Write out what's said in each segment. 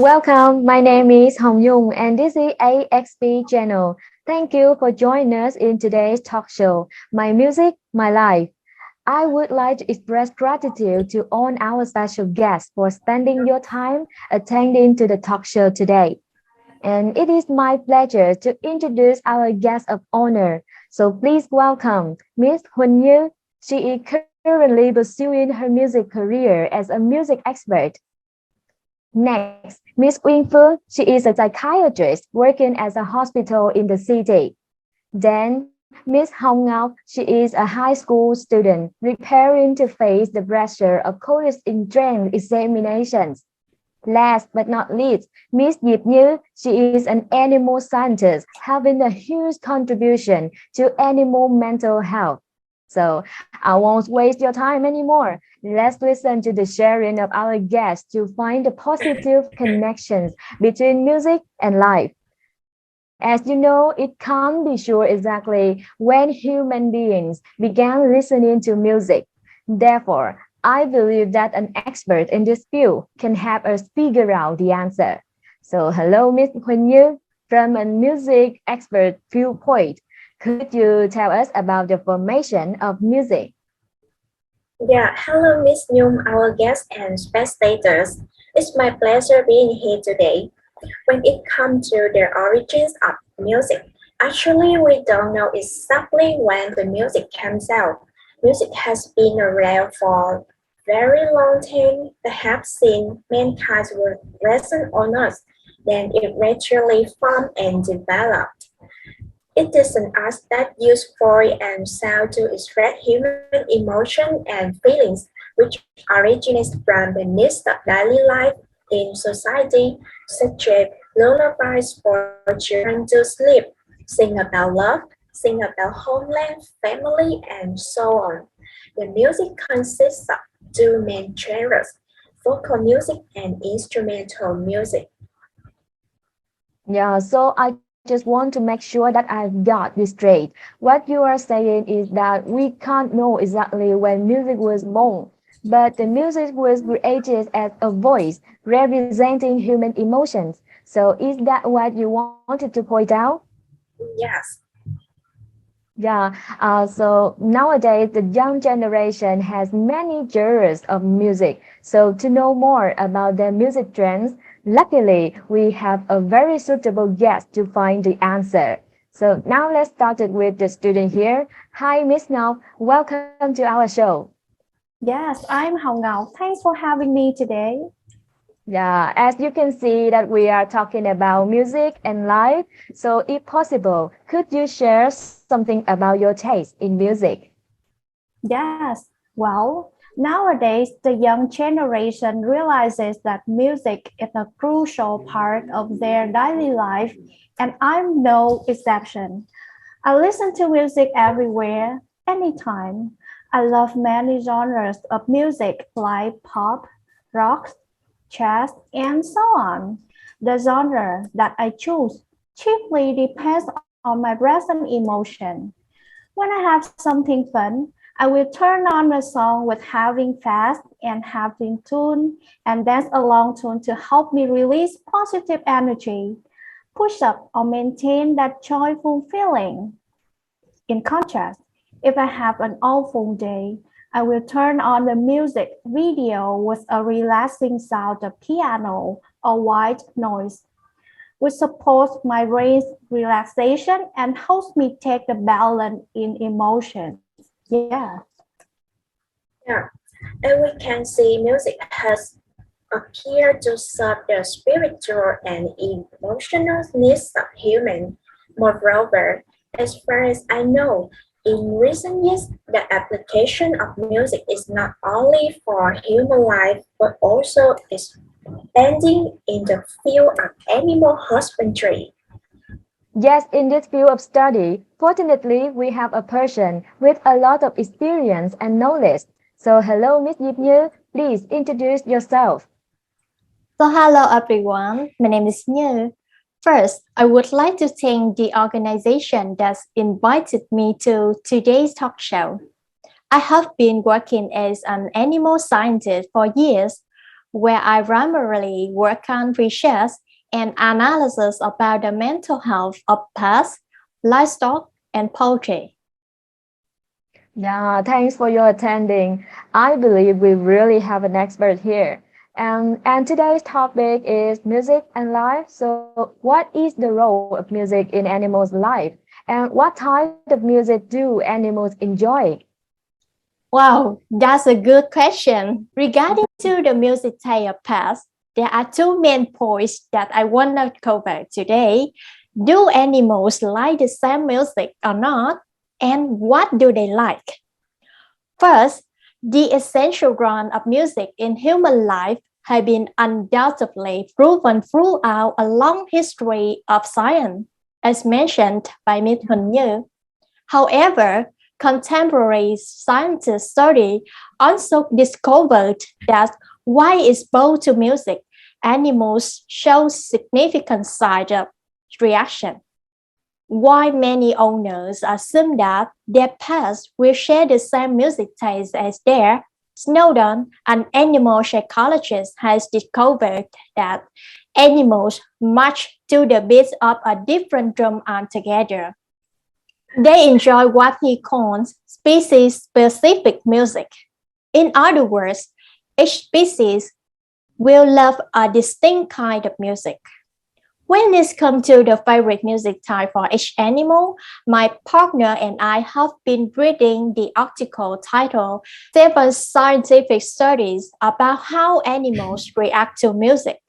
welcome. My name is Hong Yung and this is AXP channel. Thank you for joining us in today's talk show, My Music, My Life. I would like to express gratitude to all our special guests for spending your time attending to the talk show today. And it is my pleasure to introduce our guest of honor. So please welcome Miss Huân Như. She is currently pursuing her music career as a music expert. Next, Miss Uyên Phương. She is a psychiatrist working at a hospital in the city. Then, Miss Hồng Ngọc. She is a high school student preparing to face the pressure of college entrance examinations. Last but not least, Miss Diệp Như. She is an animal scientist having a huge contribution to animal mental health. So I won't waste your time anymore. Let's listen to the sharing of our guests to find the positive connections between music and life. As you know, it can't be sure exactly when human beings began listening to music. Therefore, I believe that an expert in this field can help us figure out the answer. So, hello, Miss Huỳnh Như, from a music expert viewpoint. Could you tell us about the formation of music? Yeah, hello, Miss Nhung, our guest and spectators. It's my pleasure being here today. When it comes to the origins of music, actually, we don't know exactly when the music comes out. Music has been around for very long time, perhaps since mankind's were present on us. Then it gradually formed and developed. It is an art that uses voice and sound to express human emotion and feelings, which originates from the needs of daily life in society, such as lullabies for children to sleep, sing about love, sing about homeland, family, and so on. The music consists of two main genres, vocal music and instrumental music. Yeah, so I just want to make sure that I've got this straight. What you are saying is that we can't know exactly when music was born, but the music was created as a voice representing human emotions. So is that what you wanted to point out? Yes. Yeah, so nowadays the young generation has many genres of music. So to know more about their music trends, luckily we have a very suitable guest to find the answer. So now let's start it with the student here. Hi, Miss Ngọc. Welcome to our show. Yes, I'm Hồng Ngọc. Thanks for having me today. Yeah, as you can see that we are talking about music and life. So if possible, could you share something about your taste in music? Yes, well, nowadays the young generation realizes that music is a crucial part of their daily life, and I'm no exception. I listen to music everywhere, anytime. I love many genres of music like pop, rock, jazz, and so on. The genre that I choose chiefly depends on my present emotion. When I have something fun, I will turn on a song with having fast and having tune and dance along tune to help me release positive energy, push up or maintain that joyful feeling. In contrast, if I have an awful day, I will turn on the music video with a relaxing sound of piano or white noise, which supports my brain's relaxation and helps me take the balance in emotions. Yeah. Yeah, and we can see music has appeared to serve the spiritual and emotional needs of humans. Moreover, as far as I know, in recent years, the application of music is not only for human life but also expanding in the field of animal husbandry. Yes, in this field of study, fortunately, we have a person with a lot of experience and knowledge. So, hello, Miss Diệp Như. Please introduce yourself. So hello everyone, my name is Như. First, I would like to thank the organization that invited me to today's talk show. I have been working as an animal scientist for years, where I primarily work on research and analysis about the mental health of pets, livestock, and poultry. Yeah, thanks for your attending. I believe we really have an expert here. And today's topic is music and life. So, what is the role of music in animals' life? And what type of music do animals enjoy? Wow, that's a good question. Regarding to the music type past, there are two main points that I want to cover today. Do animals like the same music or not? And what do they like? First, the essential role of music in human life has been undoubtedly proven throughout a long history of science, as mentioned by Ms. Huân Như. However, contemporary scientists study also discovered that while exposed to music, animals show significant side of reaction. While many owners assume that their pets will share the same music taste as theirs, Snowdon, an animal psychologist, has discovered that animals march to the beat of a different drum altogether. They enjoy what he calls species-specific music. In other words, each species will love a distinct kind of music. When it comes to the favorite music type for each animal, my partner and I have been reading the article titled Seven Scientific Studies about How Animals React to Music,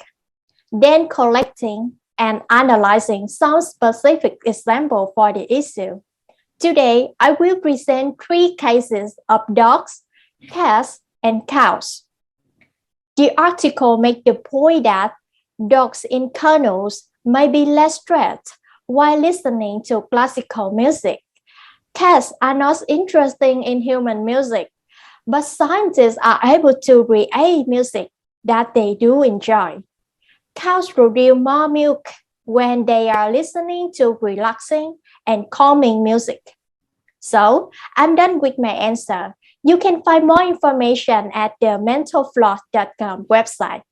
then collecting and analyzing some specific examples for the issue. Today, I will present three cases of dogs, cats, and cows. The article makes the point that dogs in kennels may be less stressed while listening to classical music. Cats are not interested in human music, but scientists are able to create music that they do enjoy. Cows produce more milk when they are listening to relaxing and calming music. So, I'm done with my answer. You can find more information at the mentalfloss.com website.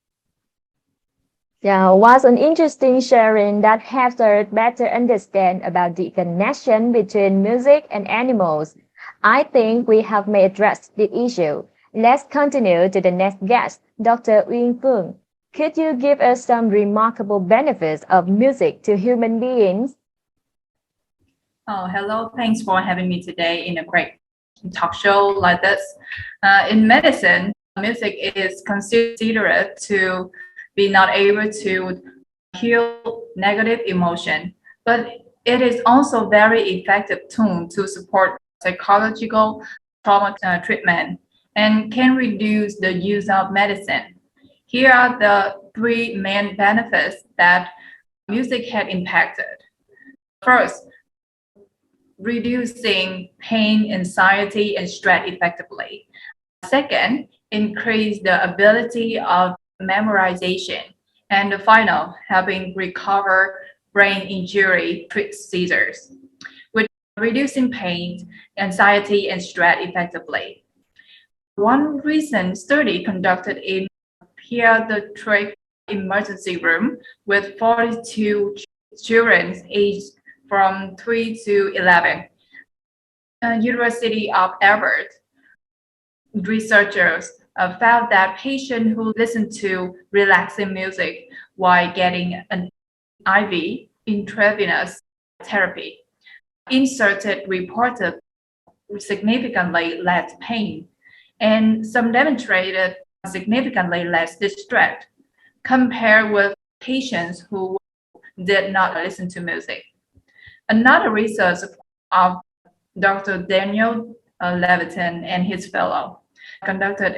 Yeah, was an interesting sharing that helps us better understand about the connection between music and animals. I think we have may addressed the issue. Let's continue to the next guest, Dr. Uyên Phương. Could you give us some remarkable benefits of music to human beings? Oh, hello. Thanks for having me today in a great talk show like this. In medicine, music is considered to be not able to heal negative emotion, but it is also very effective tool to support psychological trauma treatment and can reduce the use of medicine. Here are the three main benefits that music had impacted. First, reducing pain, anxiety, and stress effectively. Second, increase the ability of memorization. And the final, helping recover brain injury, treat seizures, with reducing pain, anxiety, and stress effectively. One recent study conducted in pediatric emergency room with 42 children aged from 3 to 11. University of Albert researchers found that patients who listen to relaxing music while getting an IV intravenous therapy inserted reported significantly less pain, and some demonstrated significantly less distress compared with patients who did not listen to music. Another research of Dr. Daniel Levitin and his fellow conducted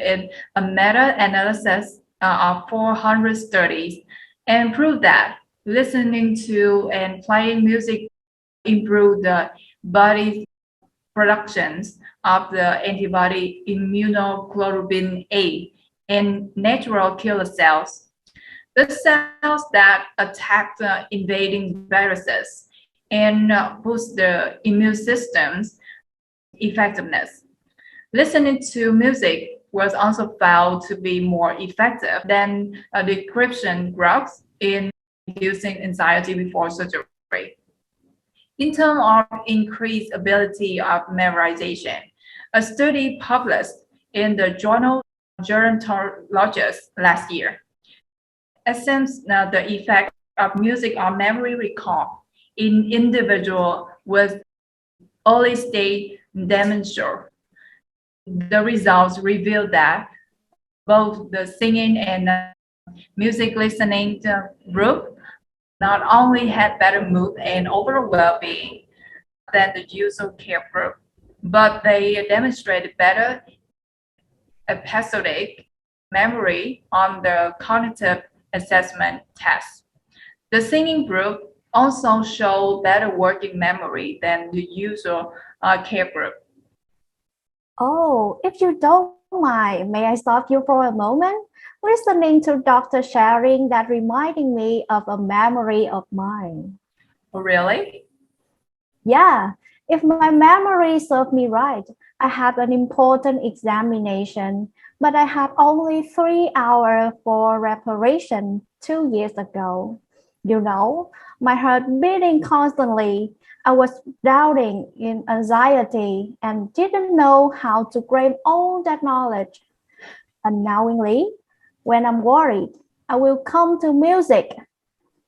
a meta-analysis of 400 studies and proved that listening to and playing music improved the body's productions of the antibody immunoglobulin A in natural killer cells. The cells that attack the invading viruses and boost the immune system's effectiveness. Listening to music was also found to be more effective than decryption drugs in reducing anxiety before surgery. In terms of increased ability of memorization, a study published in the journal Gerontologist last year assesses the effect of music on memory recall in individuals with early stage dementia. The results reveal that both the singing and music listening group not only had better mood and overall well-being than the usual care group, but they demonstrated better episodic memory on the cognitive assessment test. The singing group also showed better working memory than the usual care group. Oh, if you don't mind, may I stop you for a moment? Listening to Dr. sharing that reminding me of a memory of mine. Oh, really? Yeah, if my memory served me right, I had an important examination, but I had only 3 hours for preparation 2 years ago. You know, my heart beating constantly. I was doubting in anxiety and didn't know how to grab all that knowledge. Unknowingly, when I'm worried, I will come to music.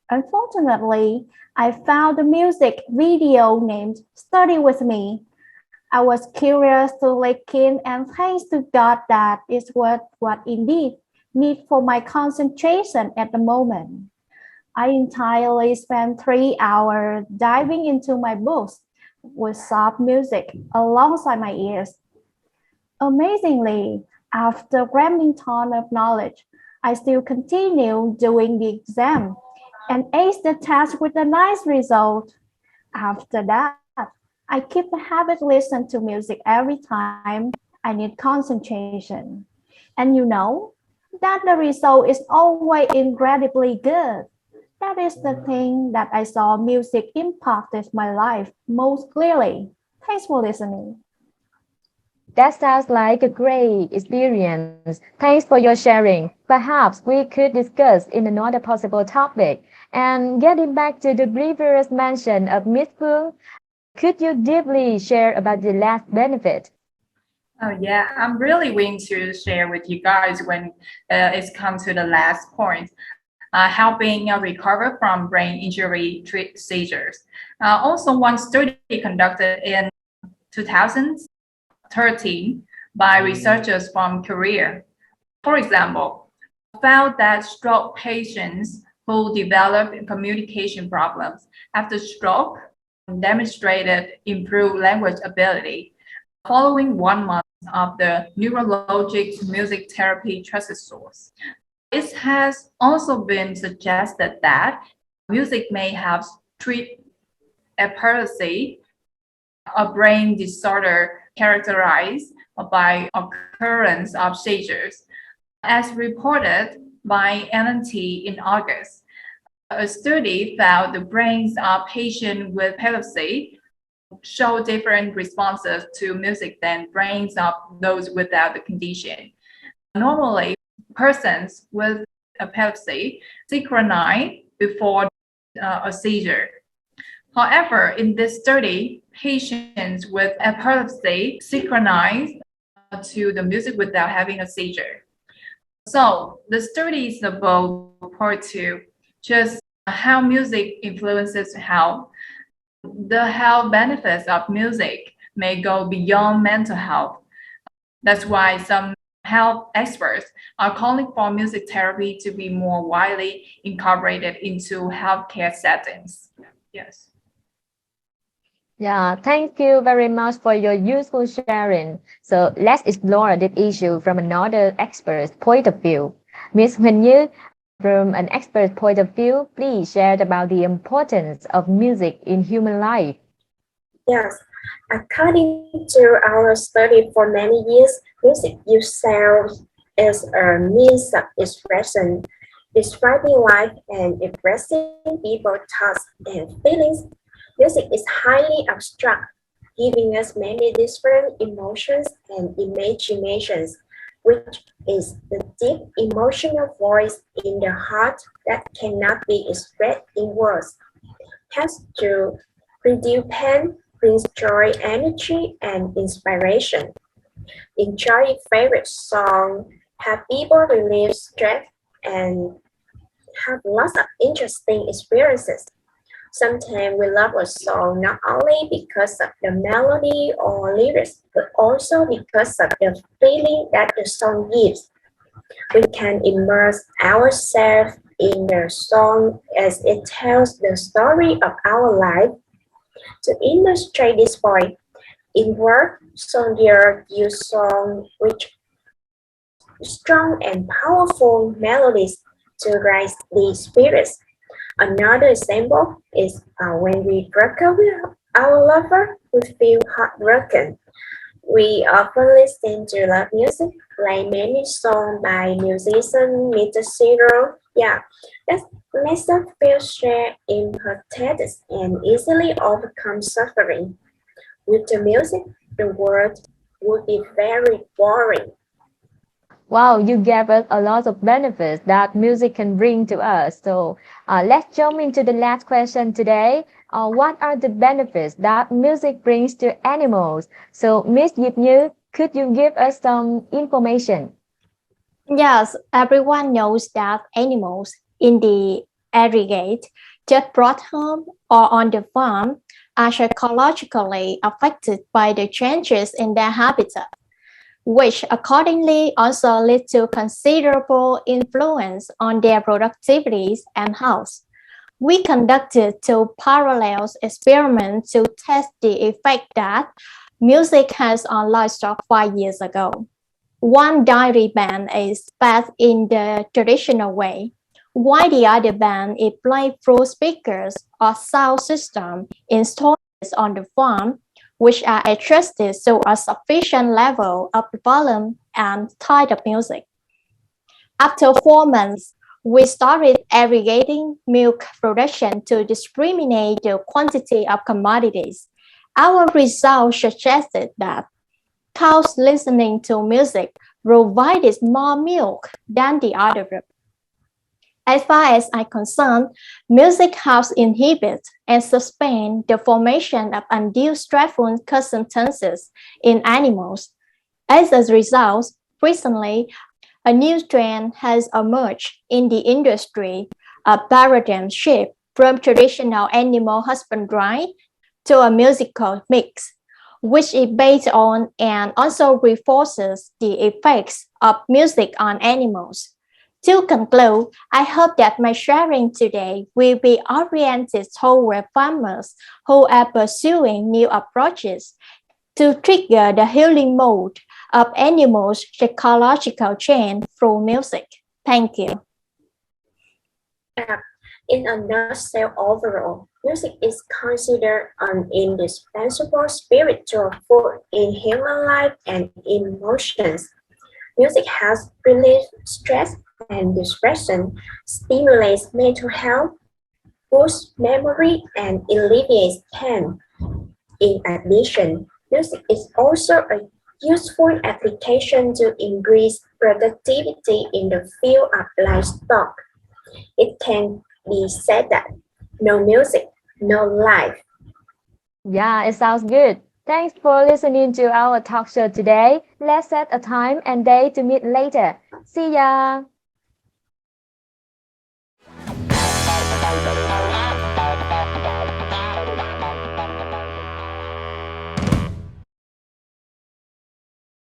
Unfortunately, I found a music video named Study With Me. I was curious to look in, and thanks to God that is what indeed need for my concentration at the moment. I entirely spent 3 hours diving into my books with soft music alongside my ears. Amazingly, after grabbing ton of knowledge, I still continue doing the exam and ace the test with a nice result. After that, I keep the habit listen to music every time I need concentration. And you know that the result is always incredibly good. That is the thing that I saw music impacted my life most clearly. Thanks for listening. That sounds like a great experience. Thanks for your sharing. Perhaps we could discuss in another possible topic. And getting back to the previous mention of Miss Phương, could you deeply share about the last benefit? Oh yeah, I'm really willing to share with you guys when it's come to the last point, helping recover from brain injury seizures. Also, one study conducted in 2013 by researchers from Korea, for example, found that stroke patients who develop communication problems after stroke demonstrated improved language ability following 1 month of the neurologic music therapy trusted source. It has also been suggested that music may help treat epilepsy, a brain disorder characterized by occurrence of seizures. As reported by NNT in August, a study found the brains of patients with epilepsy show different responses to music than brains of those without the condition. Normally, persons with epilepsy synchronize before a seizure. However, in this study, patients with epilepsy synchronize to the music without having a seizure. So the study is about part two, just how music influences health. The health benefits of music may go beyond mental health. That's why some health experts are calling for music therapy to be more widely incorporated into healthcare settings. Yes. Yeah, thank you very much for your useful sharing. So let's explore this issue from another expert's point of view. Ms. Huyen Như, from an expert point of view, please share about the importance of music in human life. Yes, according to our study for many years, music itself is a means of expression, describing life and expressing people's thoughts and feelings. Music is highly abstract, giving us many different emotions and imaginations. which is the deep emotional voice in the heart that cannot be expressed in words, has to reduce pain, brings joy, energy, and inspiration. Enjoy favorite song, have people relieve stress, and have lots of interesting experiences. Sometimes we love a song not only because of the melody or lyrics, but also because of the feeling that the song gives. We can immerse ourselves in the song as it tells the story of our life. To illustrate this point, in work, soldiers use songs with strong and powerful melodies to raise the spirits. Another example is when we break up with our lover, we feel heartbroken. We often listen to love music, like many songs by musician Mr. Zero. Yeah, that makes us feel sad in her empathetic and easily overcome suffering. With the music, the world would be very boring. Wow, you gave us a lot of benefits that music can bring to us. So let's jump into the last question today. What are the benefits that music brings to animals? So, Miss Diệp Như, could you give us some information? Yes, everyone knows that animals in the aggregate, just brought home or on the farm, are psychologically affected by the changes in their habitat, which accordingly also lead to considerable influence on their productivities and health. We conducted two parallel experiments to test the effect that music has on livestock 5 years ago. One dairy band is fed in the traditional way, while the other band is played through speakers or sound system installed on the farm, which are adjusted to a sufficient level of volume and type of music. After 4 months, we started aggregating milk production to discriminate the quantity of commodities. Our results suggested that cows listening to music provided more milk than the other group. As far as I'm concerned, music helps inhibit and suspend the formation of undue stressful circumstances in animals. As a result, recently, a new trend has emerged in the industry, a paradigm shift from traditional animal husbandry to a musical mix, which is based on and also reinforces the effects of music on animals. To conclude, I hope that my sharing today will be oriented toward farmers who are pursuing new approaches to trigger the healing mode of animals' psychological chain through music. Thank you. In a nutshell, overall, music is considered an indispensable spiritual food in human life and emotions. Music helps relieve stress and depression, stimulates mental health, boosts memory, and alleviates pain. In addition, music is also a useful application to increase productivity in the field of livestock. It can be said that no music, no life. Yeah, it sounds good. Thanks for listening to our talk show today. Let's set a time and day to meet later. See ya.